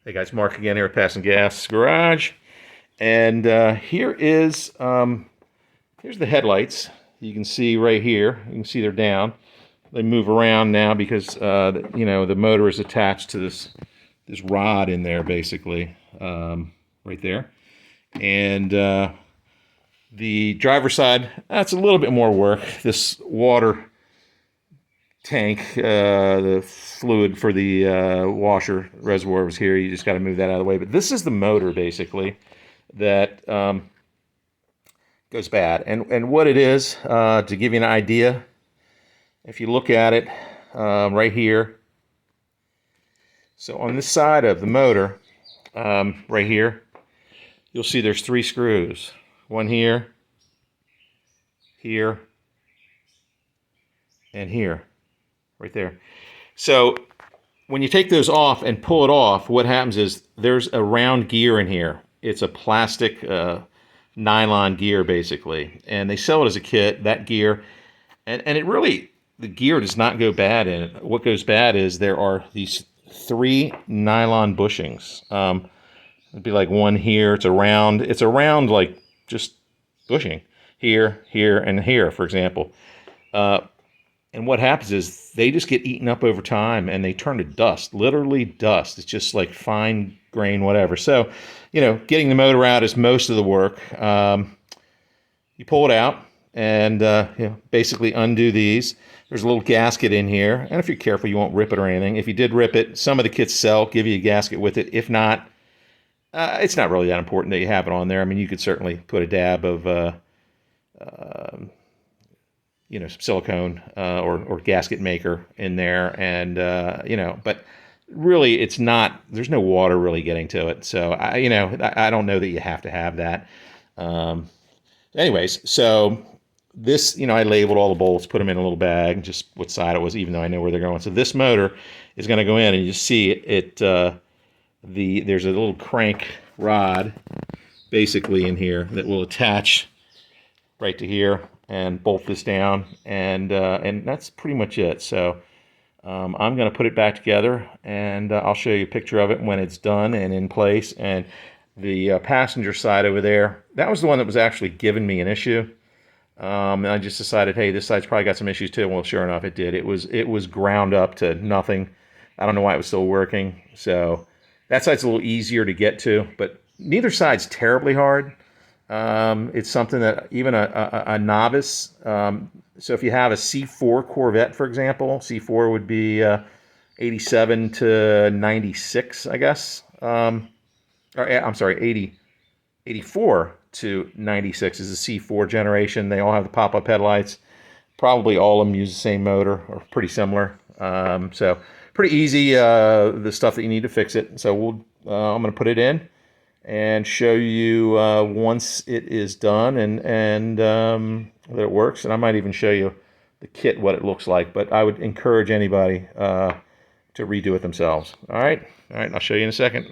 Hey guys, Mark again here at Passing Gas Garage, and here's the headlights. You can see right here. You can see they're down. They move around now because the motor is attached to this rod in there, basically, right there. And the driver's side, that's a little bit more work. This water tank, the fluid for the washer reservoir was here. You just got to move that out of the way. But this is the motor, basically, that goes bad. And what it is, to give you an idea, if you look at it right here, so on this side of the motor, right here, you'll see there's 3 screws. One here, here, and here. Right there. So when you take those off and pull it off, what happens is there's a round gear in here. It's a plastic nylon gear, basically. And they sell it as a kit, that gear. And it really, the gear does not go bad in it. What goes bad is there are these 3 nylon bushings. It'd be like one here. It's a round like just bushing. Here, here, and here, for example. And what happens is they just get eaten up over time and they turn to dust, literally dust. It's just like fine grain, whatever. So, getting the motor out is most of the work. You pull it out and basically undo these. There's a little gasket in here. And if you're careful, you won't rip it or anything. If you did rip it, some of the kits give you a gasket with it. If not, it's not really that important that you have it on there. I mean, you could certainly put a dab of some silicone or gasket maker in there, and but really it's not. There's no water really getting to it, so I don't know that you have to have that. Anyways, so this, I labeled all the bolts, put them in a little bag, just what side it was, even though I know where they're going. So this motor is going to go in, and you see it. There's a little crank rod, basically, in here that will attach right to here and bolt this down, and that's pretty much it. So I'm going to put it back together, and I'll show you a picture of it when it's done and in place. And the passenger side over there, that was the one that was actually giving me an issue. And I just decided, hey, this side's probably got some issues too. Well, sure enough, it did. It was ground up to nothing. I don't know why it was still working. So that side's a little easier to get to, but neither side's terribly hard. It's something that even a novice, so if you have a C4 Corvette, for example, C4 would be 87 to 96, I guess. I'm sorry, 84 to 96 is the C4 generation. They all have the pop-up headlights. Probably all of them use the same motor or pretty similar. So pretty easy, the stuff that you need to fix it. So I'm going to put it in and show you once it is done and that it works. And I might even show you the kit, what it looks like. But I would encourage anybody to redo it themselves. All right, I'll show you in a second.